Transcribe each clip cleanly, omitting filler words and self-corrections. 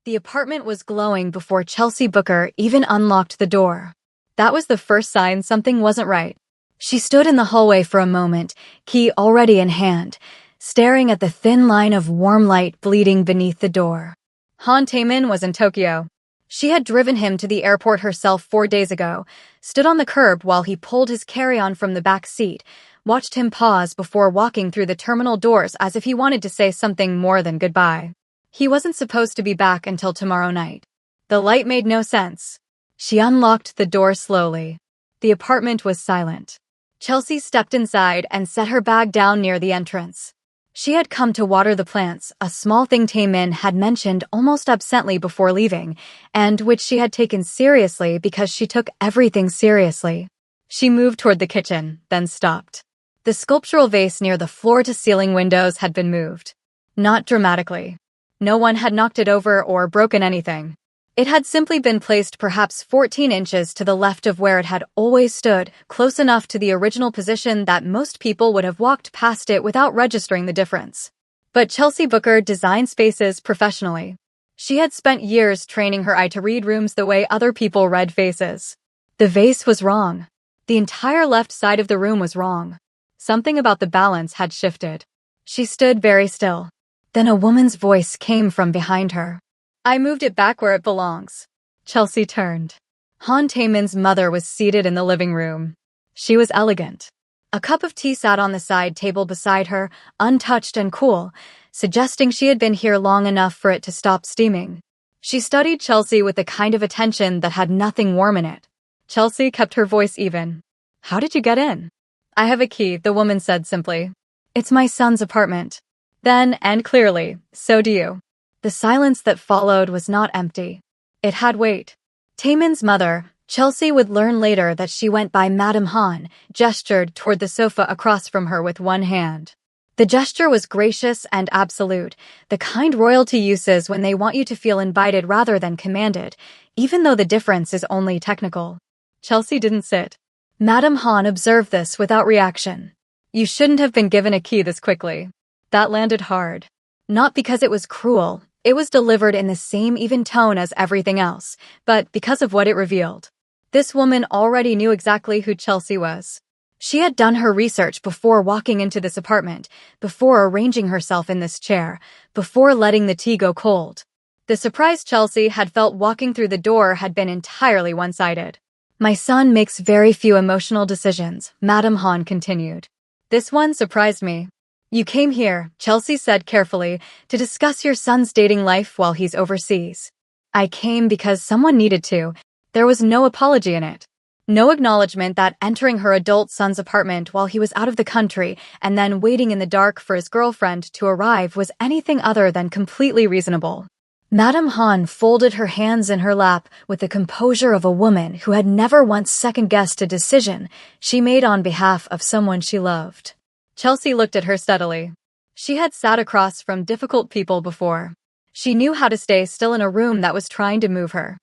The apartment was glowing before Chelsea Booker even unlocked the door. That was the first sign something wasn't right. She stood in the hallway for a moment, key already in hand, staring at the thin line of warm light bleeding beneath the door. Han Taemin was in Tokyo. She had driven him to the airport herself 4 days ago, stood on the curb while he pulled his carry-on from the back seat, watched him pause before walking through the terminal doors as if he wanted to say something more than goodbye. He wasn't supposed to be back until tomorrow night. The light made no sense. She unlocked the door slowly. The apartment was silent. Chelsea stepped inside and set her bag down near the entrance. She had come to water the plants, a small thing Taemin had mentioned almost absently before leaving, and which she had taken seriously because she took everything seriously. She moved toward the kitchen, then stopped. The sculptural vase near the floor-to-ceiling windows had been moved. Not dramatically. No one had knocked it over or broken anything. It had simply been placed perhaps 14 inches to the left of where it had always stood, close enough to the original position that most people would have walked past it without registering the difference. But Chelsea Booker designed spaces professionally. She had spent years training her eye to read rooms the way other people read faces. The vase was wrong. The entire left side of the room was wrong. Something about the balance had shifted. She stood very still. Then a woman's voice came from behind her. "I moved it back where it belongs." Chelsea turned. Han Taemin's mother was seated in the living room. She was elegant. A cup of tea sat on the side table beside her, untouched and cool, suggesting she had been here long enough for it to stop steaming. She studied Chelsea with the kind of attention that had nothing warm in it. Chelsea kept her voice even. "How did you get in?" "I have a key," the woman said simply. "It's my son's apartment." Then, and clearly, so do you. The silence that followed was not empty. It had weight. Taemin's mother, Chelsea would learn later that she went by Madame Han, gestured toward the sofa across from her with one hand. The gesture was gracious and absolute, the kind royalty uses when they want you to feel invited rather than commanded, even though the difference is only technical. Chelsea didn't sit. Madame Han observed this without reaction. "You shouldn't have been given a key this quickly." That landed hard. Not because it was cruel. It was delivered in the same even tone as everything else, but because of what it revealed. This woman already knew exactly who Chelsea was. She had done her research before walking into this apartment, before arranging herself in this chair, before letting the tea go cold. The surprise Chelsea had felt walking through the door had been entirely one-sided. "My son makes very few emotional decisions," Madame Han continued. "This one surprised me." "You came here," Chelsea said carefully, "to discuss your son's dating life while he's overseas." "I came because someone needed to." There was no apology in it. No acknowledgement that entering her adult son's apartment while he was out of the country and then waiting in the dark for his girlfriend to arrive was anything other than completely reasonable. Madame Han folded her hands in her lap with the composure of a woman who had never once second-guessed a decision she made on behalf of someone she loved. Chelsea looked at her steadily. She had sat across from difficult people before. She knew how to stay still in a room that was trying to move her.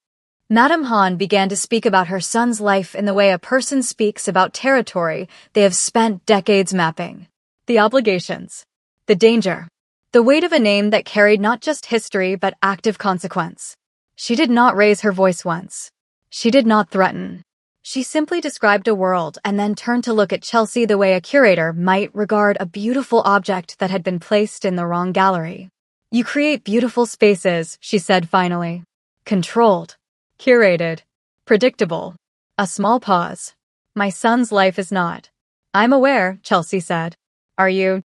Madame Han began to speak about her son's life in the way a person speaks about territory they have spent decades mapping. The obligations. The danger. The weight of a name that carried not just history but active consequence. She did not raise her voice once. She did not threaten. She simply described a world and then turned to look at Chelsea the way a curator might regard a beautiful object that had been placed in the wrong gallery. "You create beautiful spaces," she said finally. "Controlled. Curated. Predictable." A small pause. "My son's life is not." "I'm aware," Chelsea said. "Are you?"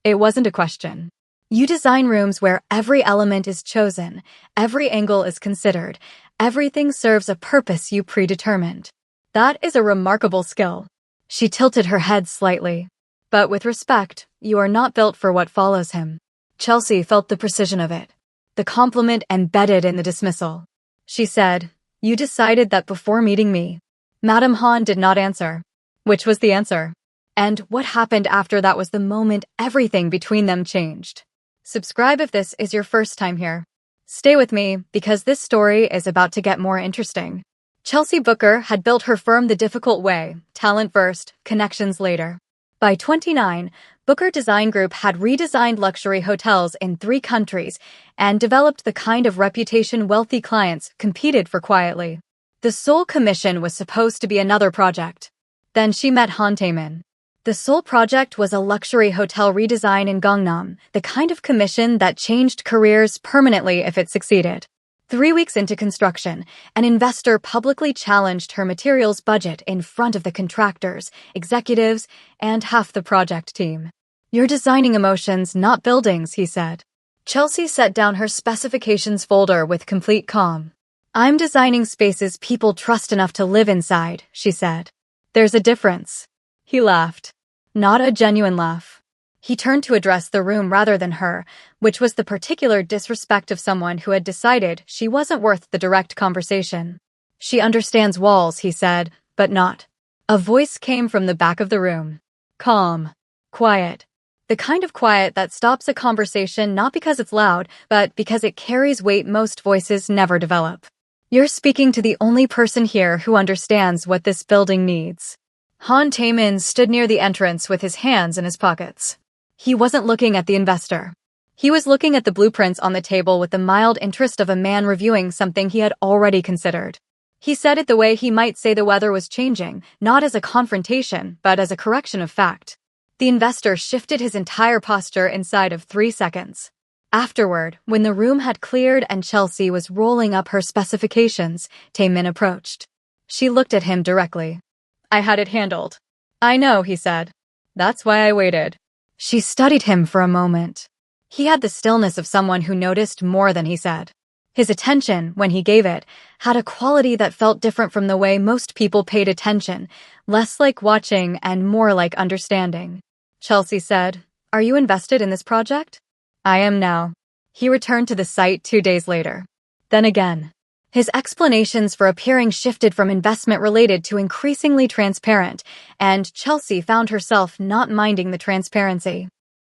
It wasn't a question. You design rooms where every element is chosen, every angle is considered, everything serves a purpose you predetermined. That is a remarkable skill. She tilted her head slightly. "But with respect, you are not built for what follows him." Chelsea felt the precision of it, the compliment embedded in the dismissal. She said, "You decided that before meeting me." Madame Han did not answer. Which was the answer? And what happened after that was the moment everything between them changed. Subscribe if this is your first time here. Stay with me, because this story is about to get more interesting. Chelsea Booker had built her firm the difficult way, talent first, connections later. By 29, Booker Design Group had redesigned luxury hotels in 3 countries and developed the kind of reputation wealthy clients competed for quietly. The sole commission was supposed to be another project. Then she met Han Taemin. The sole project was a luxury hotel redesign in Gangnam, the kind of commission that changed careers permanently if it succeeded. 3 weeks into construction, an investor publicly challenged her materials budget in front of the contractors, executives, and half the project team. "You're designing emotions, not buildings," he said. Chelsea set down her specifications folder with complete calm. "I'm designing spaces people trust enough to live inside," she said. "There's a difference." He laughed. Not a genuine laugh. He turned to address the room rather than her, which was the particular disrespect of someone who had decided she wasn't worth the direct conversation. "She understands walls," he said, "but not." A voice came from the back of the room. Calm. Quiet. The kind of quiet that stops a conversation not because it's loud, but because it carries weight most voices never develop. "You're speaking to the only person here who understands what this building needs." Han Taemin stood near the entrance with his hands in his pockets. He wasn't looking at the investor. He was looking at the blueprints on the table with the mild interest of a man reviewing something he had already considered. He said it the way he might say the weather was changing, not as a confrontation, but as a correction of fact. The investor shifted his entire posture inside of 3 seconds. Afterward, when the room had cleared and Chelsea was rolling up her specifications, Taemin approached. She looked at him directly. "I had it handled." "I know," he said. "That's why I waited." She studied him for a moment. He had the stillness of someone who noticed more than he said. His attention, when he gave it, had a quality that felt different from the way most people paid attention, less like watching and more like understanding. Chelsea said, "Are you invested in this project?" "I am now." He returned to the site 2 days later. Then again. His explanations for appearing shifted from investment-related to increasingly transparent, and Chelsea found herself not minding the transparency.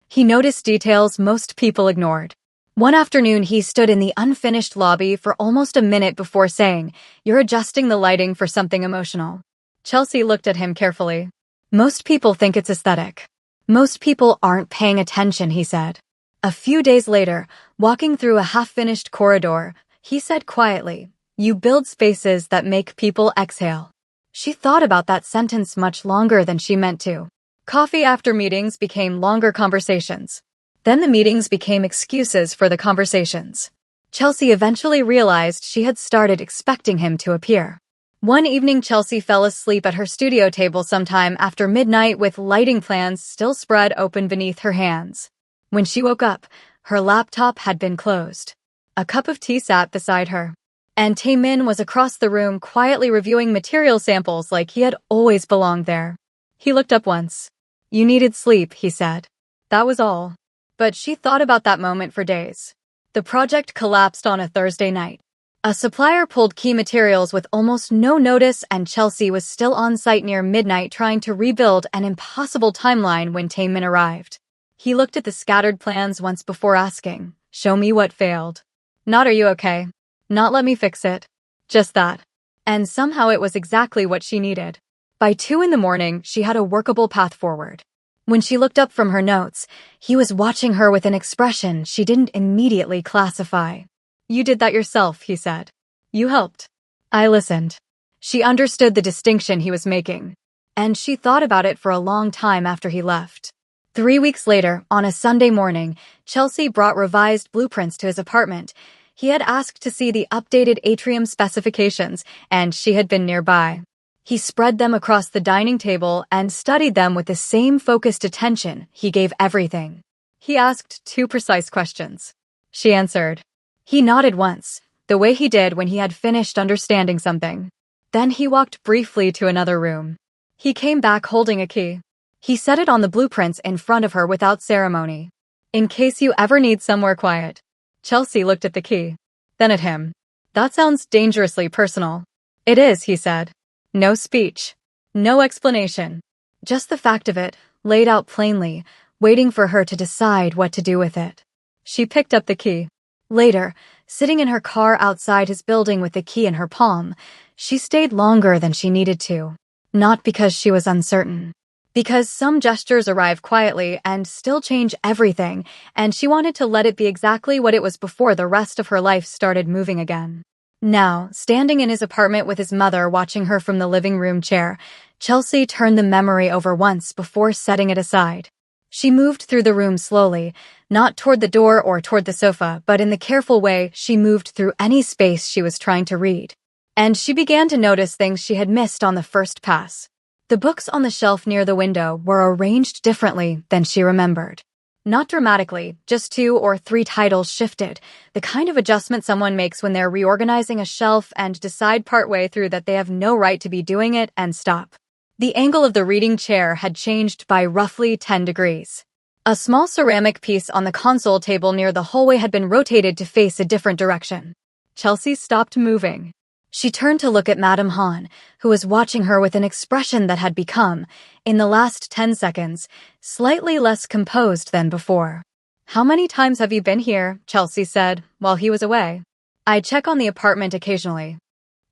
He noticed details most people ignored. One afternoon, he stood in the unfinished lobby for almost a minute before saying, "You're adjusting the lighting for something emotional." Chelsea looked at him carefully. "Most people think it's aesthetic. Most people aren't paying attention," he said. A few days later, walking through a half-finished corridor, he said quietly, "You build spaces that make people exhale." She thought about that sentence much longer than she meant to. Coffee after meetings became longer conversations. Then the meetings became excuses for the conversations. Chelsea eventually realized she had started expecting him to appear. One evening, Chelsea fell asleep at her studio table sometime after midnight with lighting plans still spread open beneath her hands. When she woke up, her laptop had been closed. A cup of tea sat beside her. And Taemin was across the room quietly reviewing material samples like he had always belonged there. He looked up once. "You needed sleep," he said. That was all. But she thought about that moment for days. The project collapsed on a Thursday night. A supplier pulled key materials with almost no notice, and Chelsea was still on site near midnight trying to rebuild an impossible timeline when Taemin arrived. He looked at the scattered plans once before asking, "Show me what failed." Not "Are you okay?" Not "Let me fix it." Just that. And somehow it was exactly what she needed. By 2 a.m, she had a workable path forward. When she looked up from her notes, he was watching her with an expression she didn't immediately classify. "You did that yourself," he said. "You helped." I listened. She understood the distinction he was making. And she thought about it for a long time after he left. 3 weeks later, on a Sunday morning, Chelsea brought revised blueprints to his apartment. He had asked to see the updated atrium specifications, and she had been nearby. He spread them across the dining table and studied them with the same focused attention he gave everything. He asked 2 precise questions. She answered. He nodded once, the way he did when he had finished understanding something. Then he walked briefly to another room. He came back holding a key. He set it on the blueprints in front of her without ceremony. "In case you ever need somewhere quiet." Chelsea looked at the key. Then at him. "That sounds dangerously personal." "It is," he said. No speech. No explanation. Just the fact of it, laid out plainly, waiting for her to decide what to do with it. She picked up the key. Later, sitting in her car outside his building with the key in her palm, she stayed longer than she needed to. Not because she was uncertain. Because some gestures arrive quietly and still change everything, and she wanted to let it be exactly what it was before the rest of her life started moving again. Now, standing in his apartment with his mother watching her from the living room chair, Chelsea turned the memory over once before setting it aside. She moved through the room slowly, not toward the door or toward the sofa, but in the careful way she moved through any space she was trying to read. And she began to notice things she had missed on the first pass. The books on the shelf near the window were arranged differently than she remembered. Not dramatically, just 2 or 3 titles shifted, the kind of adjustment someone makes when they're reorganizing a shelf and decide partway through that they have no right to be doing it and stop. The angle of the reading chair had changed by roughly 10 degrees. A small ceramic piece on the console table near the hallway had been rotated to face a different direction. Chelsea stopped moving. She turned to look at Madame Han, who was watching her with an expression that had become, in the last 10 seconds, slightly less composed than before. "How many times have you been here?" Chelsea said, while he was away. "I check on the apartment occasionally."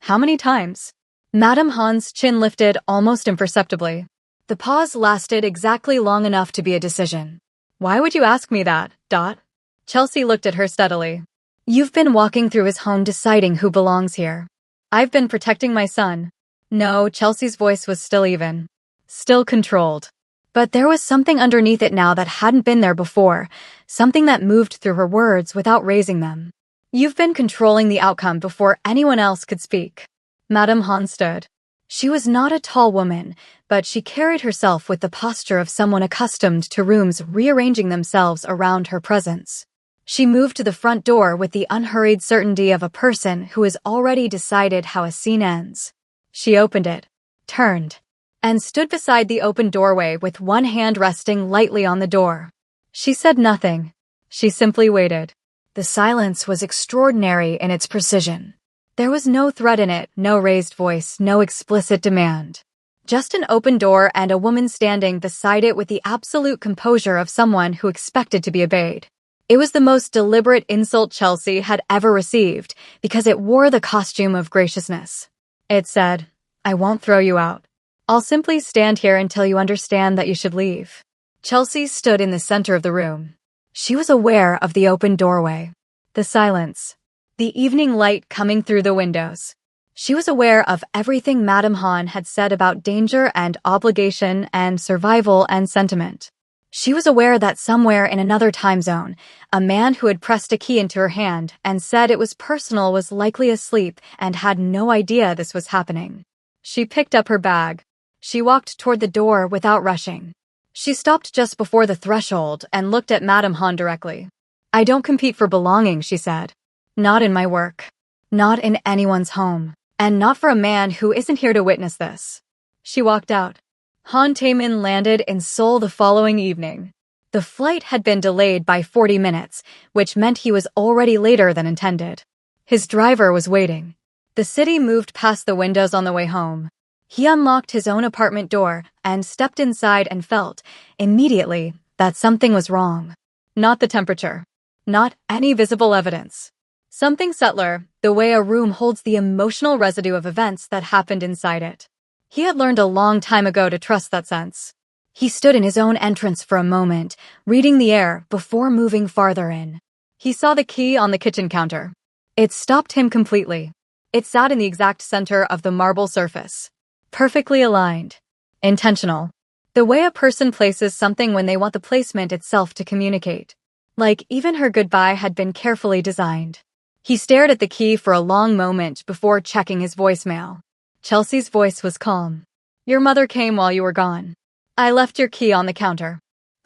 "How many times?" Madame Han's chin lifted almost imperceptibly. The pause lasted exactly long enough to be a decision. "Why would you ask me that, Dot?" Chelsea looked at her steadily. "You've been walking through his home deciding who belongs here." "I've been protecting my son." No, Chelsea's voice was still even. Still controlled. But there was something underneath it now that hadn't been there before, something that moved through her words without raising them. "You've been controlling the outcome before anyone else could speak." Madame Han stood. She was not a tall woman, but she carried herself with the posture of someone accustomed to rooms rearranging themselves around her presence. She moved to the front door with the unhurried certainty of a person who has already decided how a scene ends. She opened it, turned, and stood beside the open doorway with one hand resting lightly on the door. She said nothing. She simply waited. The silence was extraordinary in its precision. There was no threat in it, no raised voice, no explicit demand. Just an open door and a woman standing beside it with the absolute composure of someone who expected to be obeyed. It was the most deliberate insult Chelsea had ever received because it wore the costume of graciousness. It said, "I won't throw you out. I'll simply stand here until you understand that you should leave." Chelsea stood in the center of the room. She was aware of the open doorway, the silence, the evening light coming through the windows. She was aware of everything Madame Han had said about danger and obligation and survival and sentiment. She was aware that somewhere in another time zone, a man who had pressed a key into her hand and said it was personal was likely asleep and had no idea this was happening. She picked up her bag. She walked toward the door without rushing. She stopped just before the threshold and looked at Madame Han directly. "I don't compete for belonging," she said. "Not in my work. Not in anyone's home. And not for a man who isn't here to witness this." She walked out. Han Taemin landed in Seoul the following evening. The flight had been delayed by 40 minutes, which meant he was already later than intended. His driver was waiting. The city moved past the windows on the way home. He unlocked his own apartment door and stepped inside and felt, immediately, that something was wrong. Not the temperature. Not any visible evidence. Something subtler, the way a room holds the emotional residue of events that happened inside it. He had learned a long time ago to trust that sense. He stood in his own entrance for a moment, reading the air before moving farther in. He saw the key on the kitchen counter. It stopped him completely. It sat in the exact center of the marble surface. Perfectly aligned. Intentional. The way a person places something when they want the placement itself to communicate. Like even her goodbye had been carefully designed. He stared at the key for a long moment before checking his voicemail. Chelsea's voice was calm. "Your mother came while you were gone. I left your key on the counter.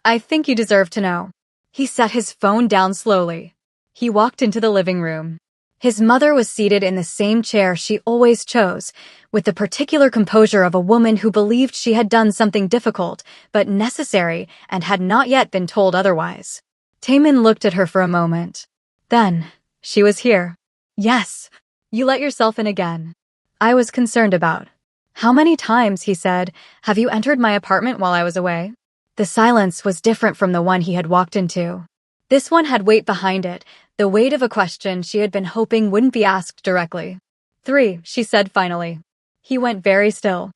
I think you deserve to know." He set his phone down slowly. He walked into the living room. His mother was seated in the same chair she always chose, with the particular composure of a woman who believed she had done something difficult but necessary and had not yet been told otherwise. Taemin looked at her for a moment. Then, she was here. "Yes, you let yourself in again. I was concerned about." "How many times," he said, "have you entered my apartment while I was away?" The silence was different from the one he had walked into. This one had weight behind it, the weight of a question she had been hoping wouldn't be asked directly. "3," she said finally. He went very still.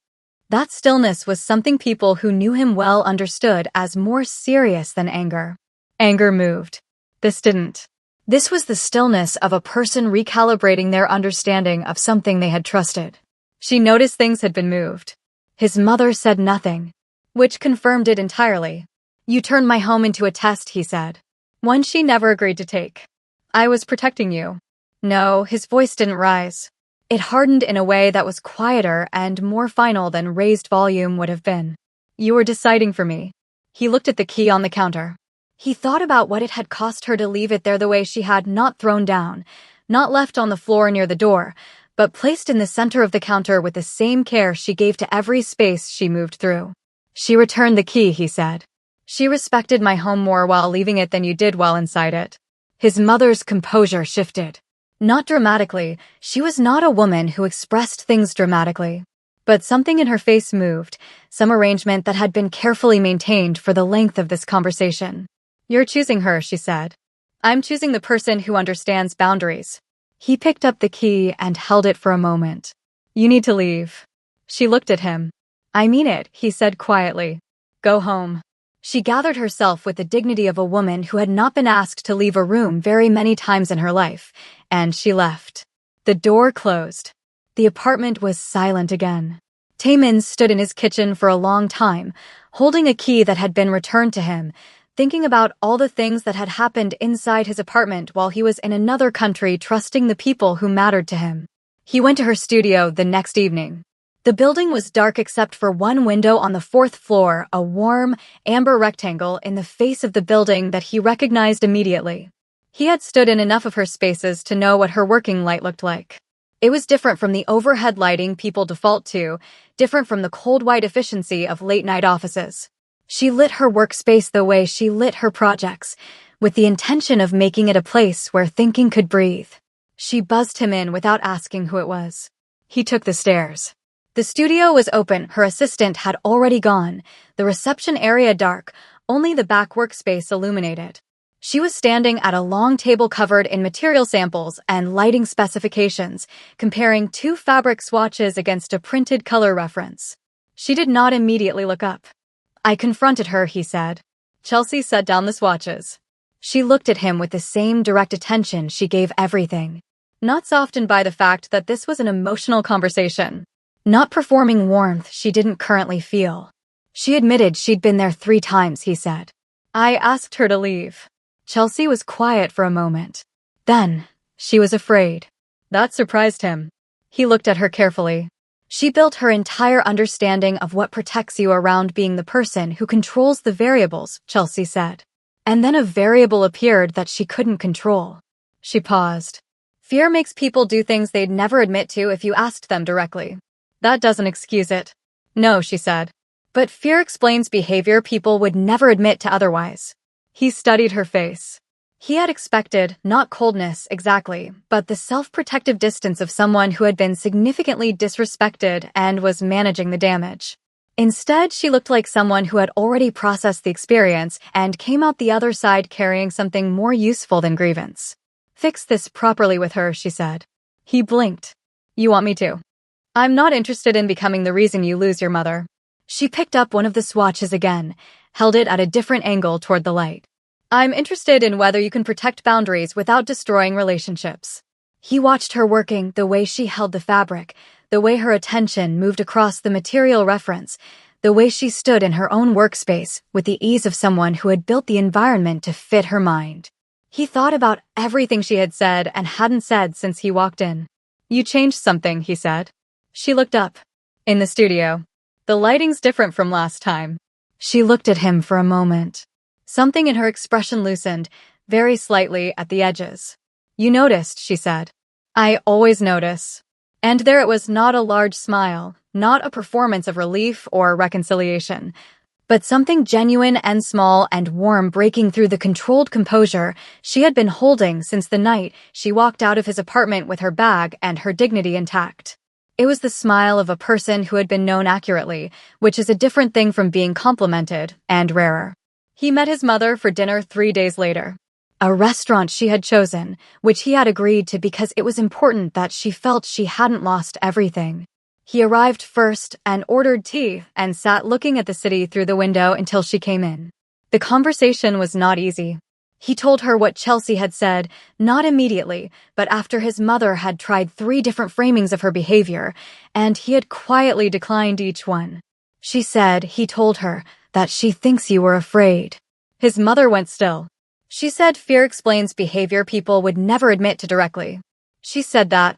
That stillness was something people who knew him well understood as more serious than anger. Anger moved. This didn't. This was the stillness of a person recalibrating their understanding of something they had trusted. She noticed things had been moved. His mother said nothing, which confirmed it entirely. "You turned my home into a test," he said. "One she never agreed to take. I was protecting you." No, his voice didn't rise. It hardened in a way that was quieter and more final than raised volume would have been. "You were deciding for me." He looked at the key on the counter. He thought about what it had cost her to leave it there the way she had, not thrown down, not left on the floor near the door, but placed in the center of the counter with the same care she gave to every space she moved through. "She returned the key," he said. "She respected my home more while leaving it than you did while inside it." His mother's composure shifted. Not dramatically, she was not a woman who expressed things dramatically. But something in her face moved, some arrangement that had been carefully maintained for the length of this conversation. "You're choosing her," she said. "I'm choosing the person who understands boundaries." He picked up the key and held it for a moment. "You need to leave." She looked at him. "I mean it," he said quietly. "Go home." She gathered herself with the dignity of a woman who had not been asked to leave a room very many times in her life, and she left. The door closed. The apartment was silent again. Taemin stood in his kitchen for a long time, holding a key that had been returned to him, thinking about all the things that had happened inside his apartment while he was in another country, trusting the people who mattered to him. He went to her studio the next evening. The building was dark except for one window on the 4th floor, a warm, amber rectangle in the face of the building that he recognized immediately. He had stood in enough of her spaces to know what her working light looked like. It was different from the overhead lighting people default to, different from the cold white efficiency of late-night offices. She lit her workspace the way she lit her projects, with the intention of making it a place where thinking could breathe. She buzzed him in without asking who it was. He took the stairs. The studio was open, her assistant had already gone, the reception area dark, only the back workspace illuminated. She was standing at a long table covered in material samples and lighting specifications, comparing 2 fabric swatches against a printed color reference. She did not immediately look up. "I confronted her," he said. Chelsea set down the swatches. She looked at him with the same direct attention she gave everything. Not softened by the fact that this was an emotional conversation. Not performing warmth she didn't currently feel. She admitted she'd been there 3 times, he said. "I asked her to leave." Chelsea was quiet for a moment. Then, she was afraid. That surprised him. He looked at her carefully. She built her entire understanding of what protects you around being the person who controls the variables, Chelsea said. And then a variable appeared that she couldn't control. She paused. "Fear makes people do things they'd never admit to if you asked them directly. That doesn't excuse it." "No," she said. "But fear explains behavior people would never admit to otherwise." He studied her face. He had expected, not coldness exactly, but the self-protective distance of someone who had been significantly disrespected and was managing the damage. Instead, she looked like someone who had already processed the experience and came out the other side carrying something more useful than grievance. "Fix this properly with her," she said. He blinked. "You want me to?" "I'm not interested in becoming the reason you lose your mother." She picked up one of the swatches again, held it at a different angle toward the light. "I'm interested in whether you can protect boundaries without destroying relationships." He watched her working, the way she held the fabric, the way her attention moved across the material reference, the way she stood in her own workspace with the ease of someone who had built the environment to fit her mind. He thought about everything she had said and hadn't said since he walked in. "You changed something," he said. She looked up. "In the studio. The lighting's different from last time." She looked at him for a moment. Something in her expression loosened, very slightly at the edges. "You noticed," she said. "I always notice." And there it was, not a large smile, not a performance of relief or reconciliation, but something genuine and small and warm breaking through the controlled composure she had been holding since the night she walked out of his apartment with her bag and her dignity intact. It was the smile of a person who had been known accurately, which is a different thing from being complimented, and rarer. He met his mother for dinner 3 days later. A restaurant she had chosen, which he had agreed to because it was important that she felt she hadn't lost everything. He arrived first and ordered tea and sat looking at the city through the window until she came in. The conversation was not easy. He told her what Chelsea had said, not immediately, but after his mother had tried 3 different framings of her behavior, and he had quietly declined each one. She said, he told her, that she thinks you were afraid. His mother went still. She said fear explains behavior people would never admit to directly. She said that,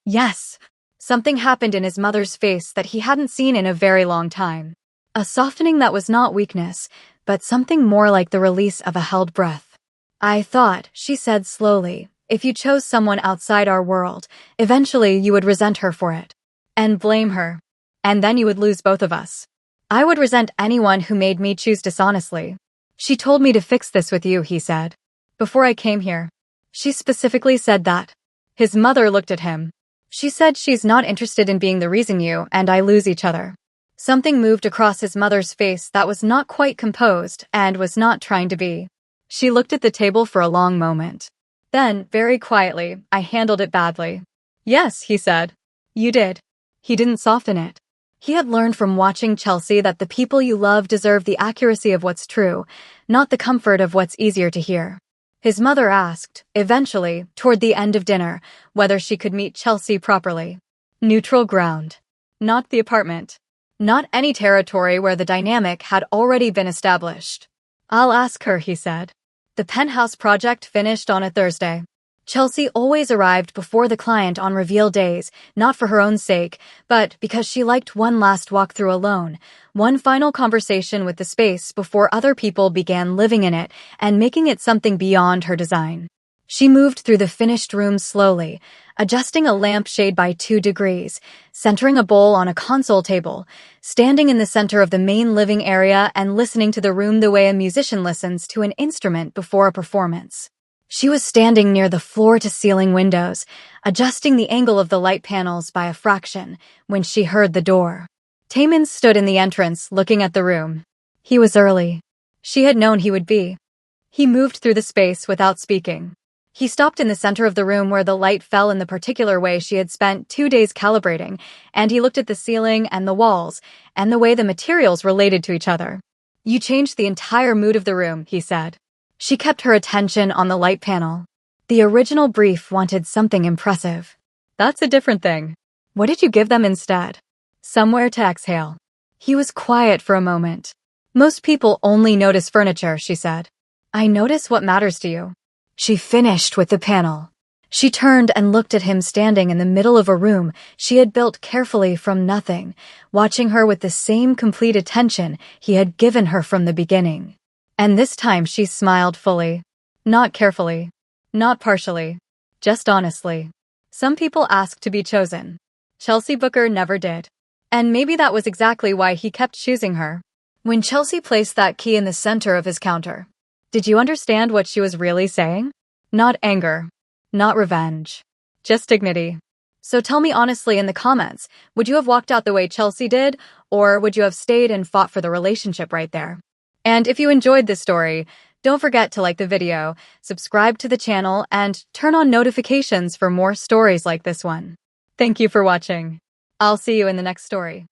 Yes. Something happened in his mother's face that he hadn't seen in a very long time. A softening that was not weakness, but something more like the release of a held breath. I thought, she said slowly, if you chose someone outside our world, eventually you would resent her for it. And blame her. And then you would lose both of us. I would resent anyone who made me choose dishonestly. She told me to fix this with you, he said. Before I came here. She specifically said that. His mother looked at him. She said she's not interested in being the reason you and I lose each other. Something moved across his mother's face that was not quite composed and was not trying to be. She looked at the table for a long moment. Then, very quietly, I handled it badly. Yes, he said. You did. He didn't soften it. He had learned from watching Chelsea that the people you love deserve the accuracy of what's true, not the comfort of what's easier to hear. His mother asked, eventually, toward the end of dinner, whether she could meet Chelsea properly. Neutral ground. Not the apartment. Not any territory where the dynamic had already been established. I'll ask her, he said. The penthouse project finished on a Thursday. Chelsea always arrived before the client on reveal days, not for her own sake, but because she liked one last walkthrough alone, one final conversation with the space before other people began living in it and making it something beyond her design. She moved through the finished room slowly, adjusting a lampshade by 2 degrees, centering a bowl on a console table, standing in the center of the main living area and listening to the room the way a musician listens to an instrument before a performance. She was standing near the floor-to-ceiling windows, adjusting the angle of the light panels by a fraction, when she heard the door. Taman stood in the entrance, looking at the room. He was early. She had known he would be. He moved through the space without speaking. He stopped in the center of the room where the light fell in the particular way she had spent 2 days calibrating, and he looked at the ceiling and the walls, and the way the materials related to each other. You changed the entire mood of the room, he said. She kept her attention on the light panel. The original brief wanted something impressive. That's a different thing. What did you give them instead? Somewhere to exhale. He was quiet for a moment. Most people only notice furniture, she said. I notice what matters to you. She finished with the panel. She turned and looked at him standing in the middle of a room she had built carefully from nothing, watching her with the same complete attention he had given her from the beginning. And this time she smiled fully. Not carefully. Not partially. Just honestly. Some people ask to be chosen. Chelsea Booker never did. And maybe that was exactly why he kept choosing her. When Chelsea placed that key in the center of his counter, did you understand what she was really saying? Not anger. Not revenge. Just dignity. So tell me honestly in the comments, would you have walked out the way Chelsea did, or would you have stayed and fought for the relationship right there? And if you enjoyed this story, don't forget to like the video, subscribe to the channel, and turn on notifications for more stories like this one. Thank you for watching. I'll see you in the next story.